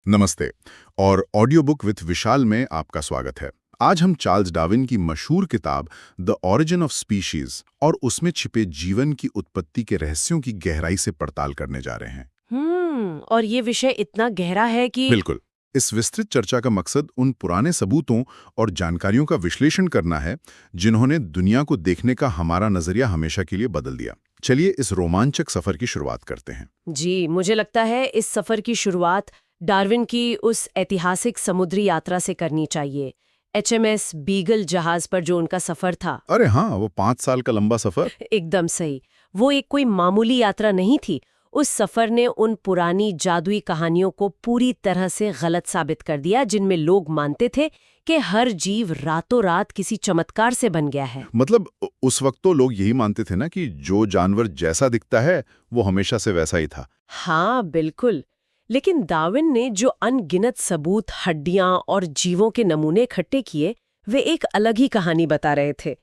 नमस्ते और audio book with विशाल में आपका स्वागत है। आज हम चार्ल्स डार्विन की मशहूर किताब द ओरिजिन ऑफ स्पीशीज और उसमें छिपे जीवन की उत्पत्ति के रहस्यों की गहराई से पड़ताल करने जा रहे हैं। और ये विषय इतना गहरा है कि बिल्कुल। इस विस्तृत चर्चा का मकसद उन पुराने सबूतों और जानकारियों का विश्लेषण करना है जिन्होंने दुनिया को देखने का हमारा नजरिया हमेशा के लिए बदल दिया। चलिए इस रोमांचक सफर की शुरुआत करते हैं। जी, मुझे लगता है इस सफर की शुरुआत डार्विन की उस ऐतिहासिक समुद्री यात्रा से करनी चाहिए। एचएमएस बीगल जहाज पर जो उनका सफर था। अरे हाँ, वो 5 साल का लंबा सफर। एकदम सही। वो एक कोई मामूली यात्रा नहीं थी। उस सफर ने उन पुरानी जादुई कहानियों को पूरी तरह से गलत साबित कर दिया जिनमें लोग मानते थे कि हर जीव रातों रात किसी चमत्कार से बन गया है। मतलब उस वक्त तो लोग यही मानते थे ना कि जो जानवर जैसा दिखता है वो हमेशा से वैसा ही था। हाँ, बिल्कुल। लेकिन डार्विन ने जो अनगिनत सबूत, हड्डियां और जीवों के नमूने इकट्ठे किए, वे एक अलग ही कहानी बता रहे थे।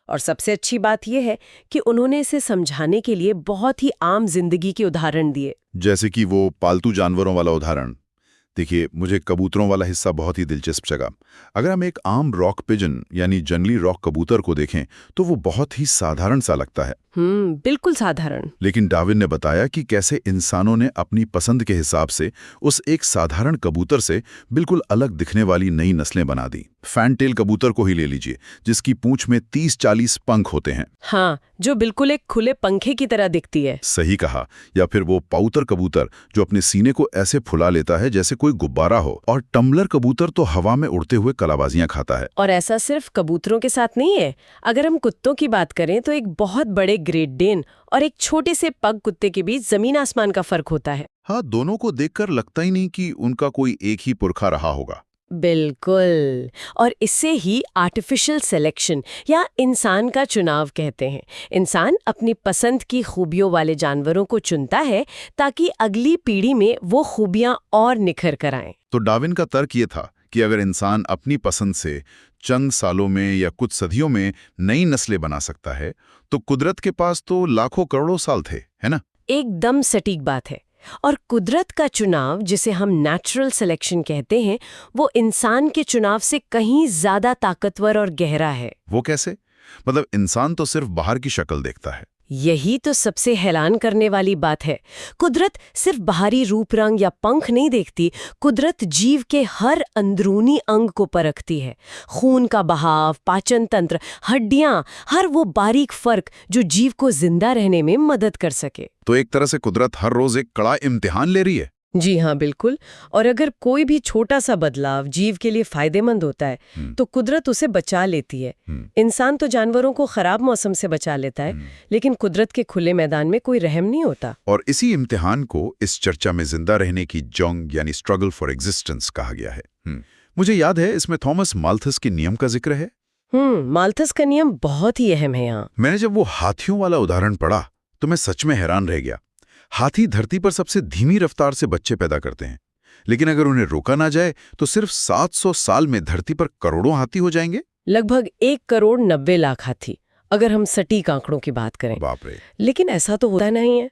और सबसे अच्छी बात यह है कि उन्होंने इसे समझाने के लिए बहुत ही आम जिंदगी के उदाहरण दिए। जैसे कि वो पालतू जानवरों वाला उदाहरण। देखिए, मुझे कबूतरों वाला हिस्सा बहुत ही दिलचस्प लगा। अगर हम एक आम रॉक पिजन यानी जंगली रॉक कबूतर को देखें तो वो बहुत ही साधारण सा लगता है। बिल्कुल साधारण। लेकिन डार्विन ने बताया कि कैसे इंसानों ने अपनी पसंद के हिसाब से उस एक साधारण कबूतर से बिल्कुल अलग दिखने वाली नई नस्लें बना दी। फैनटेल कबूतर को ही ले लीजिए, जिसकी पूंछ में 30-40 पंख होते हैं। हाँ, जो बिल्कुल एक खुले पंखे की तरह दिखती है। सही कहा। या फिर वो पाउतर कबूतर जो अपने सीने को ऐसे फुला लेता है जैसे कोई गुब्बारा हो। और टम्बलर कबूतर तो हवा में उड़ते हुए कलाबाजियां खाता है। और ऐसा सिर्फ कबूतरों के साथ नहीं है। अगर हम कुत्तों की बात करें तो एक बहुत बड़े ग्रेट डेन और एक छोटे से पग कुत्ते के बीच जमीन आसमान का फर्क होता है। हाँ, दोनों को देखकर लगता ही नहीं कि उनका कोई एक ही पुरखा रहा होगा। बिल्कुल। और इससे ही आर्टिफिशियल सिलेक्शन या इंसान का चुनाव कहते हैं। इंसान अपनी पसंद की खूबियों वाले जानवरों को चुनता है ताकि अगली पीढ़ी में वो खूबियां और निखर कर आएं। तो डार्विन का तर्क ये था कि अगर इंसान अपनी पसंद से चंद सालों में या कुछ सदियों में नई नस्लें बना सकता है तो कुदरत के पास तो लाखों करोड़ों साल थे, है ना? एकदम सटीक बात है। और कुदरत का चुनाव, जिसे हम नेचुरल सिलेक्शन कहते हैं, वो इंसान के चुनाव से कहीं ज्यादा ताकतवर और गहरा है। वो कैसे? मतलब इंसान तो सिर्फ बाहर की शक्ल देखता है। यही तो सबसे हैरान करने वाली बात है। कुदरत सिर्फ बाहरी रूप रंग या पंख नहीं देखती, कुदरत जीव के हर अंदरूनी अंग को परखती है। खून का बहाव, पाचन तंत्र, हड्डियां, हर वो बारीक फर्क जो जीव को जिंदा रहने में मदद कर सके। तो एक तरह से कुदरत हर रोज एक कड़ा इम्तिहान ले रही है। जी हाँ, बिल्कुल। और अगर कोई भी छोटा सा बदलाव जीव के लिए फायदेमंद होता है तो कुदरत उसे बचा लेती है। इंसान तो जानवरों को खराब मौसम से बचा लेता है, लेकिन कुदरत के खुले मैदान में कोई रहम नहीं होता। और इसी इम्तिहान को इस चर्चा में जिंदा रहने की जंग यानी स्ट्रगल फॉर एग्जिस्टेंस कहा गया है। मुझे याद है इसमें थॉमस माल्थस के नियम का जिक्र है। माल्थस का नियम बहुत ही अहम है यहाँ। मैंने जब वो हाथियों वाला उदाहरण पढ़ा तो मैं सच में हैरान रह गया। हाथी धरती पर सबसे धीमी रफ्तार से बच्चे पैदा करते हैं, लेकिन अगर उन्हें रोका ना जाए तो सिर्फ 700 साल में धरती पर करोड़ों हाथी हो जाएंगे। लगभग 1,90,00,000 हाथी, अगर हम सटीक आंकड़ों की बात करें। बाप रे। लेकिन ऐसा तो होता नहीं है।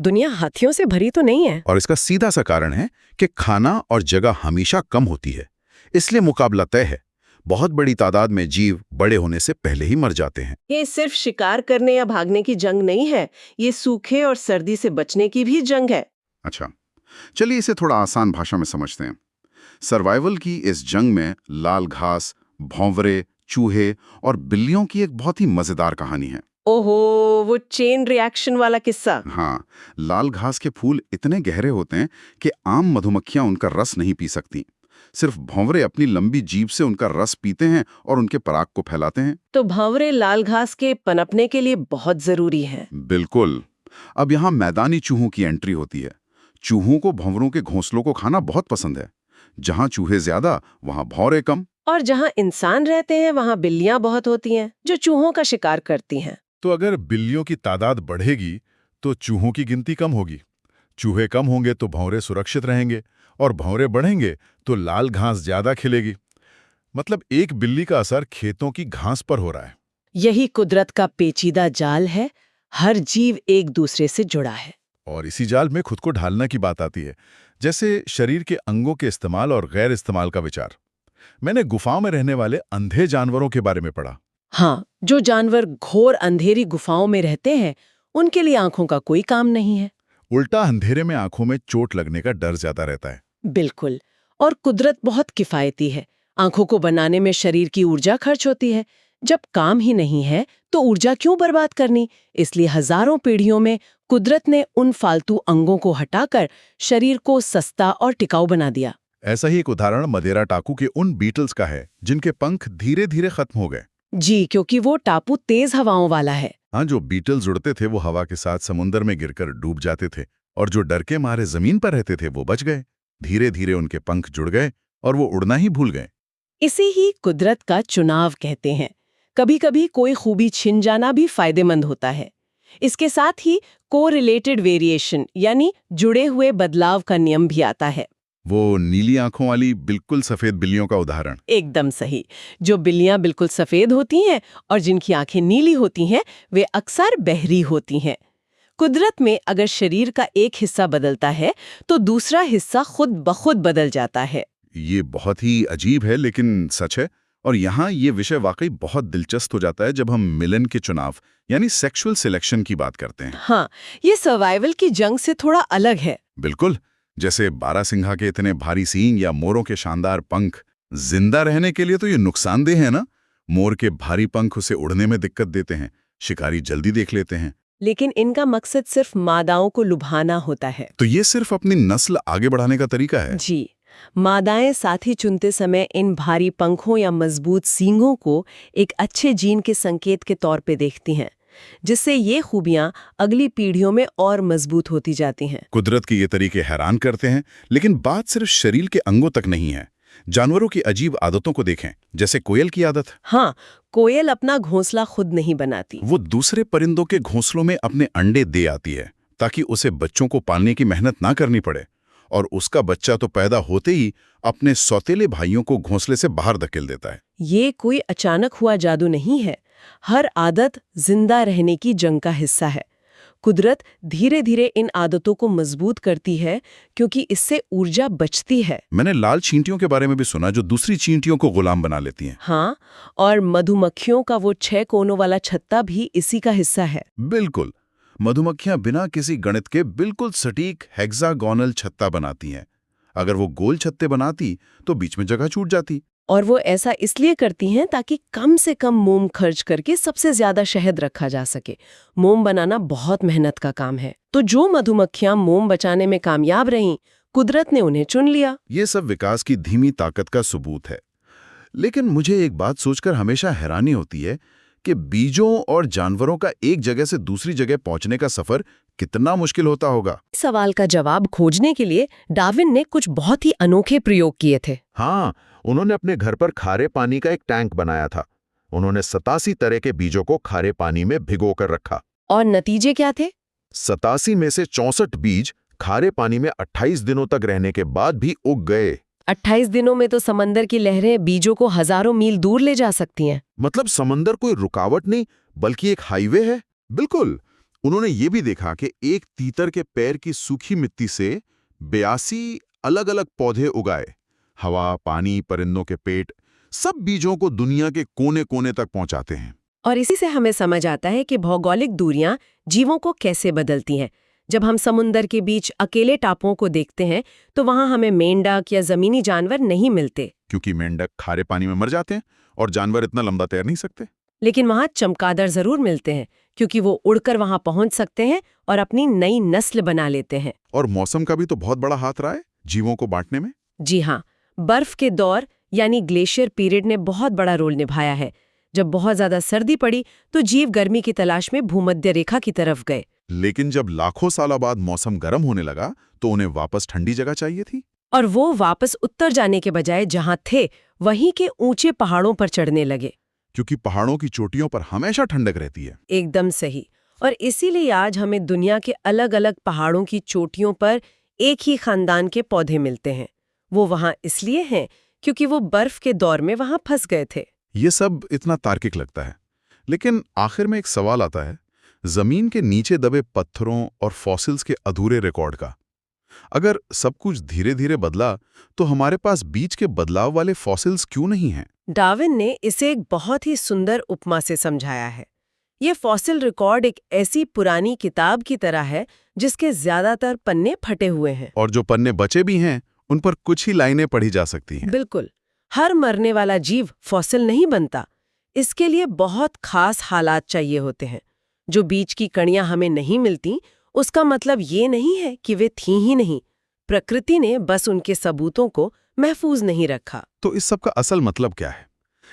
दुनिया हाथियों से भरी तो नहीं है। और इसका सीधा सा कारण है कि खाना और जगह हमेशा कम होती है, इसलिए मुकाबला तय है। बहुत बड़ी तादाद में जीव बड़े होने से पहले ही मर जाते हैं। ये सिर्फ शिकार करने या भागने की जंग नहीं है, ये सूखे और सर्दी से बचने की भी जंग है। अच्छा, चलिए इसे थोड़ा आसान भाषा में समझते हैं। सर्वाइवल की इस जंग में लाल घास, भौंवरे, चूहे और बिल्लियों की एक बहुत ही मजेदार कहानी है। ओहो, वो चेन रिएक्शन वाला किस्सा। हाँ, लाल घास के फूल इतने गहरे होते हैं कि आम मधुमक्खियां उनका रस नहीं पी सकती। सिर्फ भंवरे अपनी लंबी जीभ से उनका रस पीते हैं और उनके पराग को फैलाते हैं। तो भंवरे लाल घास के पनपने के लिए बहुत जरूरी है। बिल्कुल। अब यहाँ मैदानी चूहों की एंट्री होती है। चूहों को भंवरों के घोंसलों को खाना बहुत पसंद है। जहाँ चूहे ज्यादा वहाँ भौरे कम। और जहाँ इंसान रहते हैं वहाँ बिल्लियां बहुत होती हैं जो चूहों का शिकार करती हैं। तो अगर बिल्लियों की तादाद बढ़ेगी तो चूहों की गिनती कम होगी। चूहे कम होंगे तो भौरे सुरक्षित रहेंगे और भौरे बढ़ेंगे तो लाल घास ज्यादा खिलेगी। मतलब एक बिल्ली का असर खेतों की घास पर हो रहा है। यही कुदरत का पेचीदा जाल है। हर जीव एक दूसरे से जुड़ा है। और इसी जाल में खुद को ढालना की बात आती है। जैसे शरीर के अंगों के इस्तेमाल और गैर इस्तेमाल का विचार। मैंने गुफाओं में रहने वाले अंधे जानवरों के बारे में पढ़ा। हाँ, जो जानवर घोर अंधेरी गुफाओं में रहते हैं, उनके लिए आंखों का कोई काम नहीं है। उल्टा अंधेरे में आंखों में चोट लगने का डर ज्यादा रहता है। बिल्कुल। और कुदरत बहुत किफायती है। आंखों को बनाने में शरीर की ऊर्जा खर्च होती है। जब काम ही नहीं है तो ऊर्जा क्यों बर्बाद करनी? इसलिए हजारों पीढ़ियों में कुदरत ने उन फालतू अंगों को हटाकर शरीर को सस्ता और टिकाऊ बना दिया। ऐसा ही एक उदाहरण मदेरा टापू के उन बीटल्स का है जिनके पंख धीरे धीरे खत्म हो गए। जी, क्योंकि वो टापू तेज हवाओं वाला है। हाँ, जो बीटल्स उड़ते थे वो हवा के साथ समुद्र में गिरकर डूब जाते थे, और जो डर के मारे जमीन पर रहते थे वो बच गए। धीरे धीरे उनके पंख जुड़ गए और वो उड़ना ही भूल गए। इसे ही कुदरत का चुनाव कहते हैं। कभी कभी कोई खूबी छिन जाना भी फायदेमंद होता है। इसके साथ ही कोरिलेटेड वेरिएशन यानी जुड़े हुए बदलाव का नियम भी आता है। वो नीली आंखों वाली बिल्कुल सफेद बिल्लियों का उदाहरण। एकदम सही। जो बिल्लियां बिल्कुल सफेद होती हैं और जिनकी आंखें नीली होती हैं, वे अक्सर बहरी होती हैं। कुदरत में अगर शरीर का एक हिस्सा बदलता है तो दूसरा हिस्सा खुद ब खुद बदल जाता है। ये बहुत ही अजीब है लेकिन सच है। और यहाँ ये विषय वाकई बहुत दिलचस्प हो जाता है जब हम मिलन के चुनाव यानी सेक्सुअल सिलेक्शन की बात करते हैं। हाँ, ये सर्वाइवल की जंग से थोड़ा अलग है। बिल्कुल। जैसे बारहसिंघा के इतने भारी सींग या मोरों के शानदार पंख जिंदा रहने के लिए तो ये नुकसानदेह है ना। मोर के भारी पंख उसे उड़ने में दिक्कत देते हैं, शिकारी जल्दी देख लेते हैं। लेकिन इनका मकसद सिर्फ मादाओं को लुभाना होता है। तो ये सिर्फ अपनी नस्ल आगे बढ़ाने का तरीका है। जी, मादाएं साथी चुनते समय इन भारी पंखों या मजबूत सींगों को एक अच्छे जीन के संकेत के तौर पे देखती हैं, जिससे ये खूबियां अगली पीढ़ियों में और मजबूत होती जाती हैं। कुदरत के ये तरीके हैरान करते हैं, लेकिन बात सिर्फ शरीर के अंगों तक नहीं है। जानवरों की अजीब आदतों को देखें, जैसे कोयल की आदत। हाँ, कोयल अपना घोंसला खुद नहीं बनाती। वो दूसरे परिंदों के घोंसलों में अपने अंडे दे आती है ताकि उसे बच्चों को पालने की मेहनत ना करनी पड़े, और उसका बच्चा तो पैदा होते ही अपने सौतेले भाइयों को घोंसले से बाहर धकेल देता है। ये कोई अचानक हुआ जादू नहीं है। हर आदत जिंदा रहने की जंग का हिस्सा है। कुदरत धीरे धीरे इन आदतों को मजबूत करती है क्योंकि इससे ऊर्जा बचती है। मैंने लाल चींटियों के बारे में भी सुना जो दूसरी चींटियों को गुलाम बना लेती हैं। हाँ, और मधुमक्खियों का वो 6 कोनों वाला छत्ता भी इसी का हिस्सा है। बिल्कुल। मधुमक्खियां बिना किसी गणित के बिल्कुल सटीक हेक्सागोनल छत्ता बनाती हैं। अगर वो गोल छत्ते बनाती तो बीच में जगह छूट जाती। और वो ऐसा इसलिए करती हैं ताकि कम से कम मोम खर्च करके सबसे ज्यादा शहद रखा जा सके। मोम बनाना बहुत मेहनत का काम है, तो जो मधुमक्खियां मोम बचाने में कामयाब रहीं, कुदरत ने उन्हें चुन लिया। ये सब विकास की धीमी ताकत का सबूत है। लेकिन मुझे एक बात सोचकर हमेशा हैरानी होती है कि बीजों और जानवरों का एक जगह से दूसरी जगह पहुंचने का सफर कितना मुश्किल होता होगा। इस सवाल का जवाब खोजने के लिए डार्विन ने कुछ बहुत ही अनोखे प्रयोग किए थे। हाँ, उन्होंने अपने घर पर खारे पानी का एक टैंक बनाया था। उन्होंने 87 तरह के बीजों को खारे पानी में भिगोकर रखा। और नतीजे क्या थे? 87 में से 64 बीज खारे पानी में 28 दिनों तक रहने के बाद भी उग गए। 28 दिनों में तो समंदर की लहरें बीजों को हजारों मील दूर ले जा सकती हैं। मतलब समंदर कोई रुकावट नहीं बल्कि एक हाईवे है। बिल्कुल। उन्होंने ये भी देखा कि एक तीतर के पैर की सूखी मिट्टी से 82 अलग-अलग पौधे उगाए। हवा, पानी, परिंदों के पेट, सब बीजों को दुनिया के कोने-कोने तक पहुंचाते हैं। और इसी से हमें समझ आता है कि भौगोलिक दूरियां जीवों को कैसे बदलती हैं। जब हम समुंदर के बीच अकेले टापुओं को देखते हैं तो वहां हमें मेंढक या जमीनी जानवर नहीं मिलते, क्योंकि मेंढक खारे पानी में मर जाते हैं और जानवर इतना लंबा तैर नहीं सकते। लेकिन वहां चमगादड़ जरूर मिलते हैं क्योंकि वो उड़कर वहां पहुंच सकते हैं और अपनी नई नस्ल बना लेते हैं। और मौसम का भी तो बहुत बड़ा हाथ रहा है जीवों को बांटने में। जी हाँ, बर्फ के दौर यानी ग्लेशियर पीरियड ने बहुत बड़ा रोल निभाया है। जब बहुत ज्यादा सर्दी पड़ी तो जीव गर्मी की तलाश में भूमध्य रेखा की तरफ गए। लेकिन जब लाखों सालों बाद मौसम गर्म होने लगा तो उन्हें वापस ठंडी जगह चाहिए थी। और वो वापस उत्तर जाने के बजाय जहां थे वहीं के ऊंचे पहाड़ों पर चढ़ने लगे, क्योंकि पहाड़ों की चोटियों पर हमेशा ठंडक रहती है। एकदम सही। और इसीलिए आज हमें दुनिया के अलग अलग पहाड़ों की चोटियों पर एक ही खानदान के पौधे मिलते हैं। वो वहां इसलिए हैं क्योंकि वो बर्फ के दौर में वहां फंस गए थे। ये सब इतना तार्किक लगता है, लेकिन आखिर में एक सवाल आता है जमीन के नीचे दबे पत्थरों और फॉसिल्स के अधूरे रिकॉर्ड का। अगर सब कुछ धीरे धीरे बदला तो हमारे पास बीच के बदलाव वाले फॉसिल्स क्यों नहीं हैं? डार्विन ने इसे एक बहुत ही सुंदर उपमा से समझाया है। ये फॉसिल रिकॉर्ड एक ऐसी पुरानी किताब की तरह है जिसके ज्यादातर पन्ने फटे हुए हैं। और जो पन्ने बचे भी हैं उन पर कुछ ही लाइनें पढ़ी जा सकती हैं। बिल्कुल, हर मरने वाला जीव फॉसिल नहीं बनता। इसके लिए बहुत खास हालात चाहिए होते हैं। जो बीच की कणियां हमें नहीं मिलती, उसका मतलब ये नहीं है कि वे थीं ही नहीं। प्रकृति ने बस उनके सबूतों को महफूज नहीं रखा। तो इस सब का असल मतलब क्या है?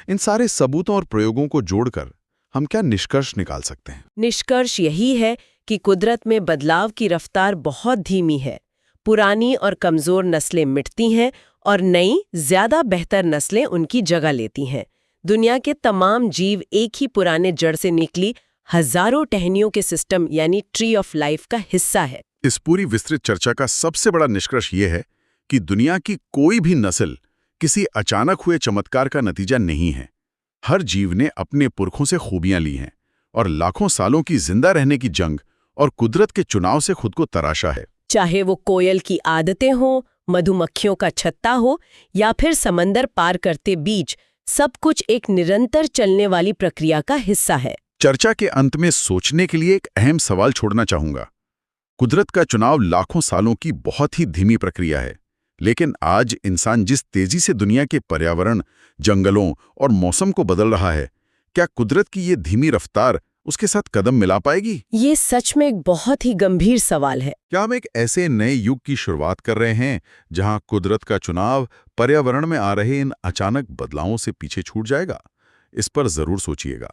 इन सारे सबूतों और प्रयोगों को जोड़कर हम क्या निष्कर्ष निकाल सकते हैं? निष्कर्ष यही है कि कुदरत में बदलाव की रफ्तार बहुत धीमी है। पुरानी और कमजोर नस्लें मिटती हैं और नई, ज्यादा बेहतर नस्लें उनकी जगह लेती हैं। दुनिया के तमाम जीव एक ही पुराने जड़ से निकली हजारों टहनियों के सिस्टम यानी ट्री ऑफ लाइफ का हिस्सा है। इस पूरी विस्तृत चर्चा का सबसे बड़ा निष्कर्ष ये है कि दुनिया की कोई भी नस्ल किसी अचानक हुए चमत्कार का नतीजा नहीं है। हर जीव ने अपने पुरखों से खूबियां ली हैं और लाखों सालों की जिंदा रहने की जंग और कुदरत के चुनाव से खुद को तराशा है। चाहे वो कोयल की आदतें हो, मधुमक्खियों का छत्ता हो या फिर समंदर पार करते बीज, सब कुछ एक निरंतर चलने वाली प्रक्रिया का हिस्सा है। चर्चा के अंत में सोचने के लिए एक अहम सवाल छोड़ना चाहूंगा। कुदरत का चुनाव लाखों सालों की बहुत ही धीमी प्रक्रिया है, लेकिन आज इंसान जिस तेजी से दुनिया के पर्यावरण, जंगलों और मौसम को बदल रहा है, क्या कुदरत की ये धीमी रफ्तार उसके साथ कदम मिला पाएगी? ये सच में एक बहुत ही गंभीर सवाल है। क्या हम एक ऐसे नए युग की शुरुआत कर रहे हैं जहां कुदरत का चुनाव पर्यावरण में आ रहे इन अचानक बदलावों से पीछे छूट जाएगा? इस पर जरूर सोचिएगा।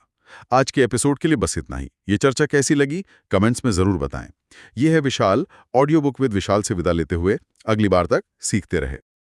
आज के एपिसोड के लिए बस इतना ही। ये चर्चा कैसी लगी कमेंट्स में जरूर बताएं। ये है विशाल, ऑडियो बुक विद विशाल से विदा लेते हुए अगली बार तक सीखते रहे।